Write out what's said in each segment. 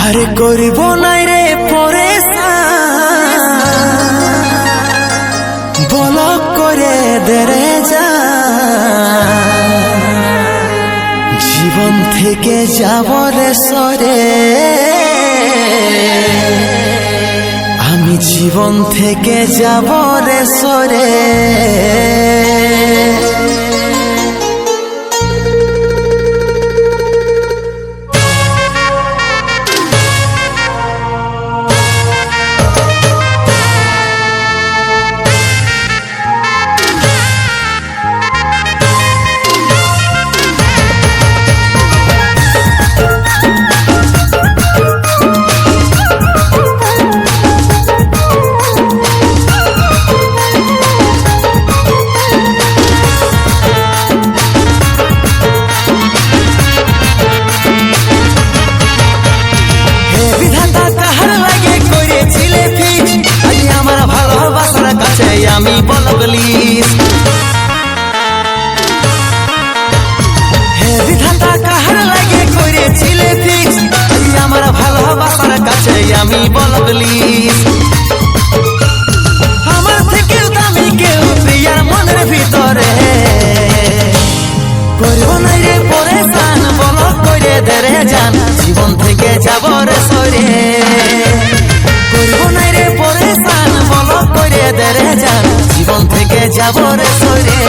আরে করিব নাই রে পরেশান বলক করে দেরে যা জীবন থেকে যাব রে সরে আমি জীবন থেকে যাব রে সরে আমি বলগলিস হে বিধাতা কাহার লাগে করেছিলে ফিক্স আমার ভালোবাসার কাছে আমি বলগলিস আমার থেকে দামি কেউ প্রিয়ার মনের ভিতরে করব নাই রে পরেশান বলক করে দেরে যান জীবন থেকে যাব রে সরে করব নাই রে পরেশান বলক করে দেরে যান জীবন থেকে যাব রে সরে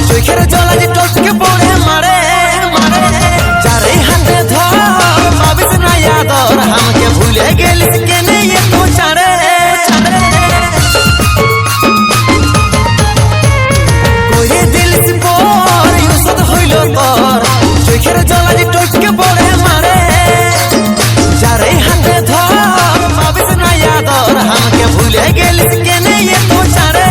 চোখের জল আজ টপকে পড়ে মারে চারে হাতে ধর পাবিস না আদর আমাকে ভুলে গেলিস কেনে তো চারে করে দিলিস পর ইউসদ হইল তোর চোখের জল আজ টপকে পড়ে মারে চারে হাতে ধর পাবিস না আদর আমাকে ভুলে গেলিস কেনে তো চারে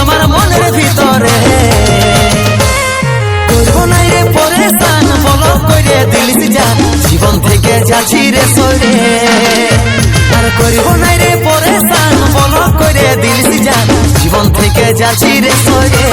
আমার মনের ভিতরে করব নাই রে পরেশান বলক করে দিলিস জান জীবন থেকে যাচ্ছি রে সরে আর করব নাই রে পরেশান বলক করে দিলিস জান জীবন থেকে যাচ্ছি রে সরে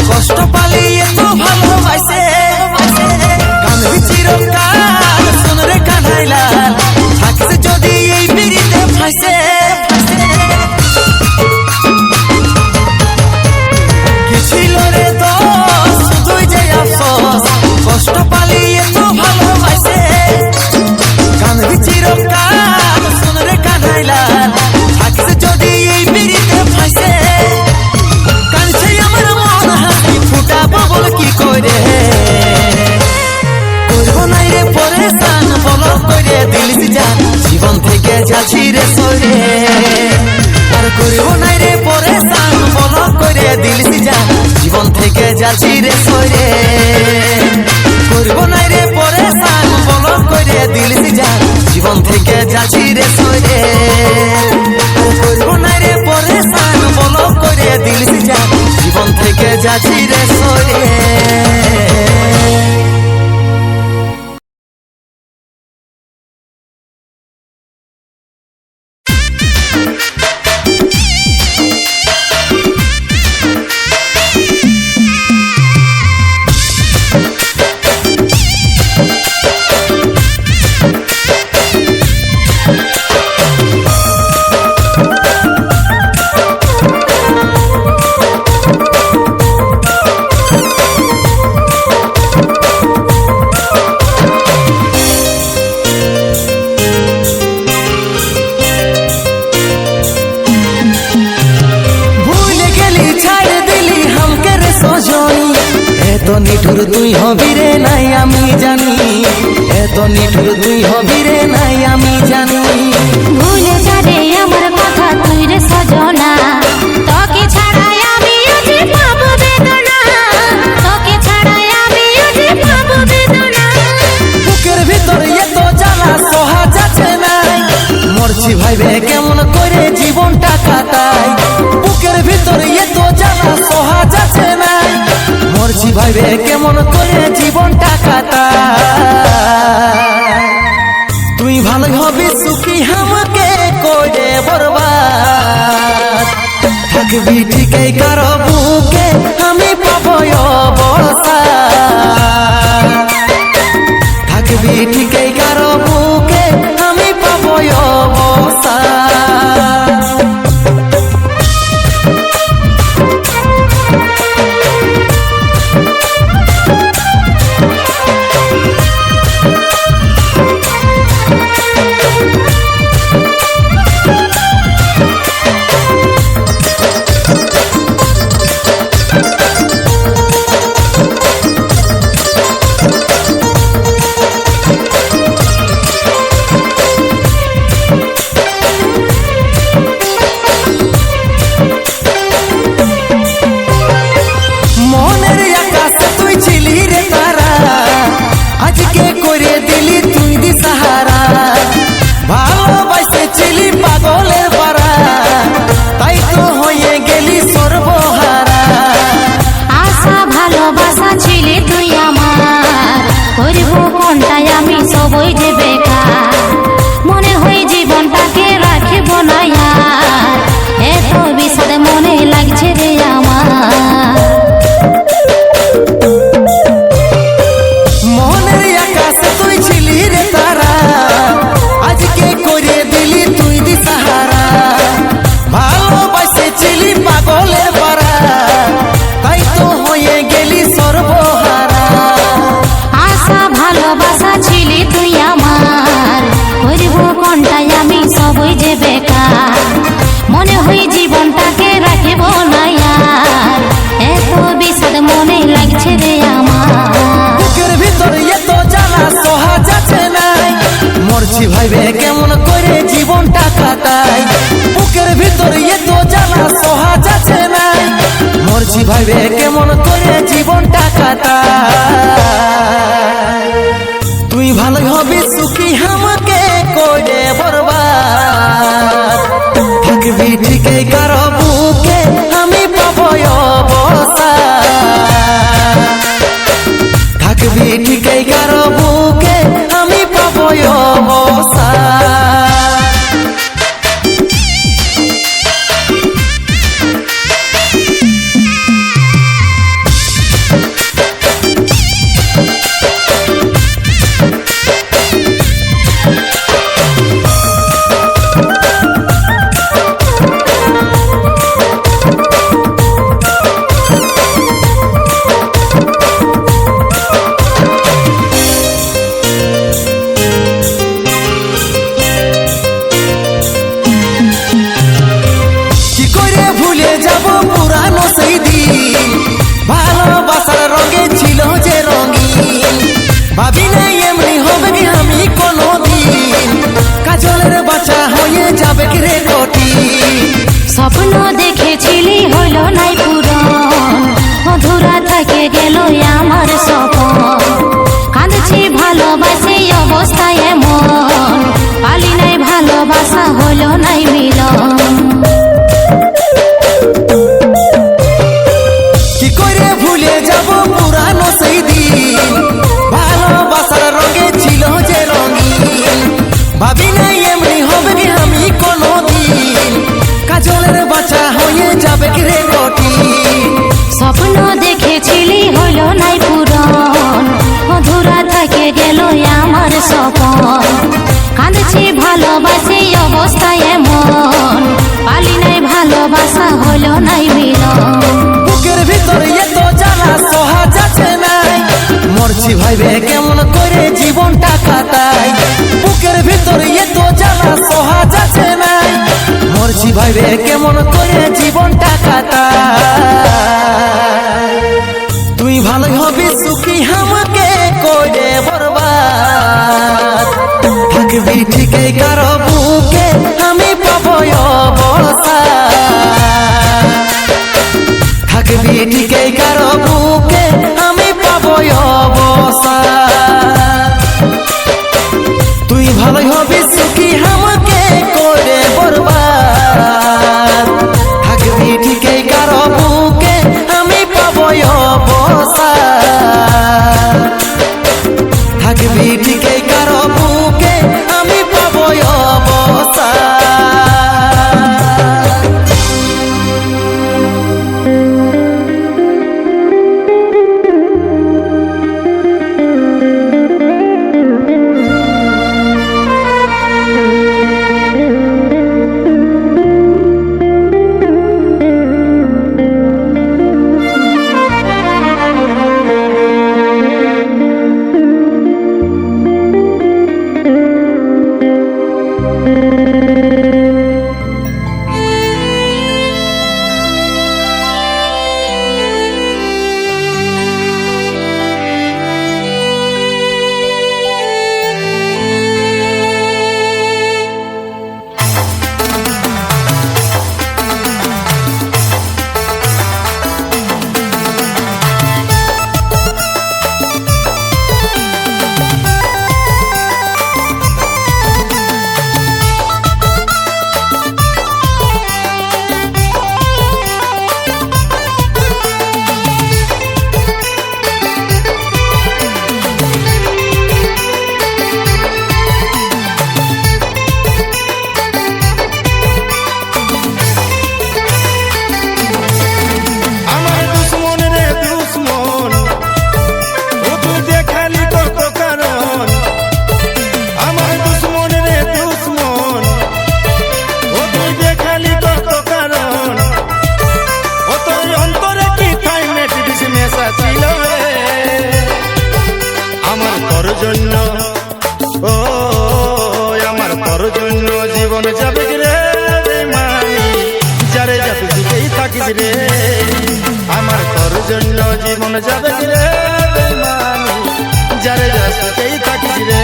কষ্ট পালিয়ে তো ভালোবাসে কানবি চিরকাল শোন রে কানাই লাল থাকিস যদি এই পিড়িতে ফাঁসে কি ছিল রে দোষ শুধুই যে আফসোস কষ্ট পালিয়ে তো ভালোবাসে কানবি চিরকাল শোন রে কানাই লাল থাকিস যদি এই পিড়িতে ফাঁসে কানছে আমার মন হাসি ফুটাবো বল কি করে করব নাই রে পরেশান বলক করে দিলিস জান জীবন থেকে যাচ্ছি রে সরে আর করব নাই রে পরেশান বলক করে দিলিস জান জীবন থেকে যাচ্ছি রে সরে করব নাই রে পরেশান বলক করে দিলিস জান জীবন থেকে যাচ্ছি রে সরে আর করব নাই রে পরেশান বলক করে দিলিস জান জীবন থেকে যাচ্ছি রে সরে বন্ধু তুই হবি রে নাই আমি জানি। ভুলে যাবে আমার কথা তুই রে সজনা, তোকে ছাড়াই আমি যে পাবো বেদনা, তোকে ছাড়াই আমি যে পাবো বেদনা। বুকের ভিতর এত জ্বালা সহা যাচ্ছে নাই, মরছি ভাইবে কেমন করে জীবনটা কাটাই। বুকের ভিতর এত জ্বালা সহা যাচ্ছে নাই, মরছি ভাইবে কেমন করে জীবনটা কাটাই। তুই ভালো হবি সুখী আমাকে করে বরবাদ, থাকবি ঠিকই কারো বুকে আমি পাবো অবসাদ, থাকবি ঠিকই কারো বুকে আমি পাবো অবসাদ। আজকে করে দিলি তুই দিশাহারা, ভালোবাসে ছিলি পাগলের পারা, তাই তো হয়ে গেলি সর্বহারা। আশা ভালোবাসা ছিলি তুই আমার, করবো কোনটাই আমি সবই যে বেকার, মনে হয় জীবনটাকে রাখিব না আর, এত বিষাদ মনে লাগছে রে আমার। আজকে করে দিলি তুই দিশাহারা, ভালোবাসে ছিলি পাগলের পারা, তাই তো হয়ে গেলি সর্বহারা। আশা ভালোবাসা ছিলি তুই আমার, করবো কোনটাই আমি সবই যে বেকার, মনে হয় জীবনটাকে রাখিব না আর, এত বিষাদ মনে লাগছে রে আমার। বুকের ভিতর এত জ্বালা সহা যাচ্ছে নাই, মরছি ভাইবে কেমন করে জীবনটা কাটাই। বুকের ভিতর এত জ্বালা সহা যাচ্ছে নাই, মরছি ভাইবে কেমন করে জীবনটা কাটাই। তুই ভালো হবি সুখী আমাকে করে বরবাদ, থাকবি ঠিকই কারো বুকে আমি পাবো অবসাদ, থাকবি ঠিকই কারো বুকে আমি পাবো অবসাদ। ভালোবাসার রঙে ছিল যে রঙিন, ভাবি নাই এমনি হবে কি আমি কোনদিন, কাজলের বাচ্চা হয়ে যাবে কি রে কঠিন। স্বপ্ন দেখেছিলি হইল নাই পূরণ, অধুরা থেকে গেল আমার স্বপ্ন, কাঁদছি ভালোবাসে অবস্থায় এমন, পালি নাই ভালোবাসা হইল নাই মিলন। কি করে ভুলে যাব পুরানো সেই দিন, ভালোবাসার রঙে ছিল যে রঙিন, ভাবি নাই এমনি হবে কি আমি কোনদিন, কাজলের বাচ্চা হয়ে যাবে কি রে কঠিন। স্বপ্ন দেখেছিলি হইল নাই পূরণ, অধুরা থেকে গেল আমার স্বপ্ন, কাঁদছি ভালোবাসে অবস্থায় এমন, পালি নাই ভালোবাসা হইল নাই মিলন। বুকের ভিতর এত জ্বালা সহা যাচ্ছে নাই, মরছি ভাইবে কেমন করে জীবনটা কাটাই। বুকের ভিতর এত জ্বালা সহা যাচ্ছে নাই, মরছি ভাইবে কেমন করে জীবনটা কাটাই। তুই ভালো হবি সুখী আমাকে করে বরবাদ, জন্য জীবন যাবে রে বেঈমানি, যারে যা সুখেই থাকিস রে।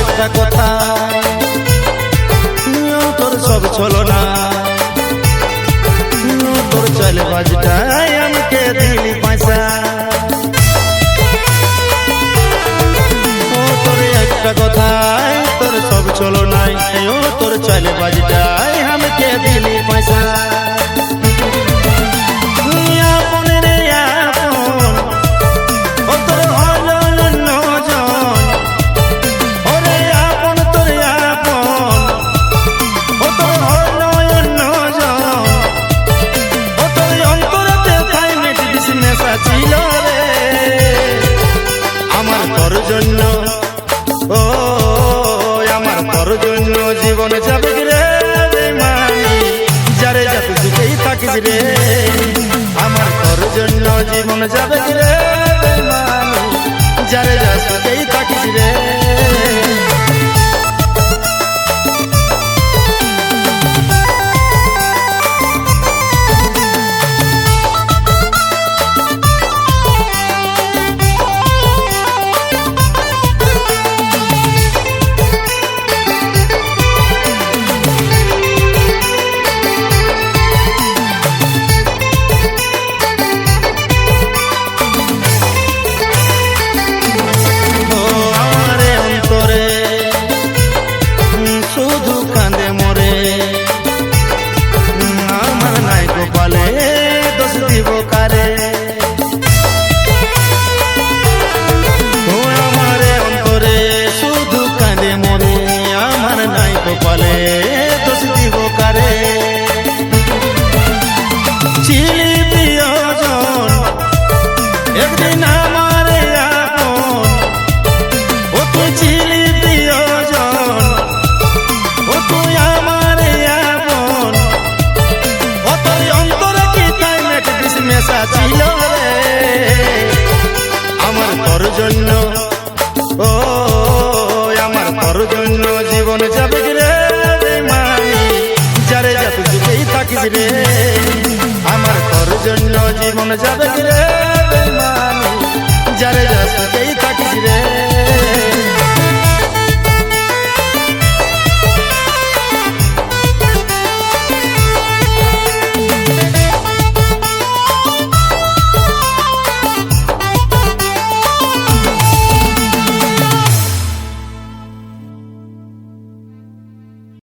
একটা কথা তোর সব চলো না, তোর চলে বাজটাই আমাকে দিলি পয়সা। ও তোর একটা কথাই তোর সব চলো নাই, ও তোর চলে বাজটাই আমাকে দিলি পয়সা। ও আমার তোর জন্য জীবন যাবে রে বেঈমানি, যারে যা তুই সুখেই থাকিস রে। আমার তোর জন্য জীবন যাবে রে বেঈমানি, যারে যা সুখেই থাকিস রে। কপালে দোষ দিব কারে, ছিলি প্রিয়জন একদিন আমার আপন। ও তুই ছিলি প্রিয়জন, ও তুই আমার আপন। ও তোর অন্তরে কি তাই মেঘ মেশা ছিল রে আমার তোর জন্য। ও আমার তোর জন্য জীবন যাবে রে বেঈমানি, যারে যা তুই সুখেই থাকিস রে। আমার তোর জন্য জীবন যাবে রে।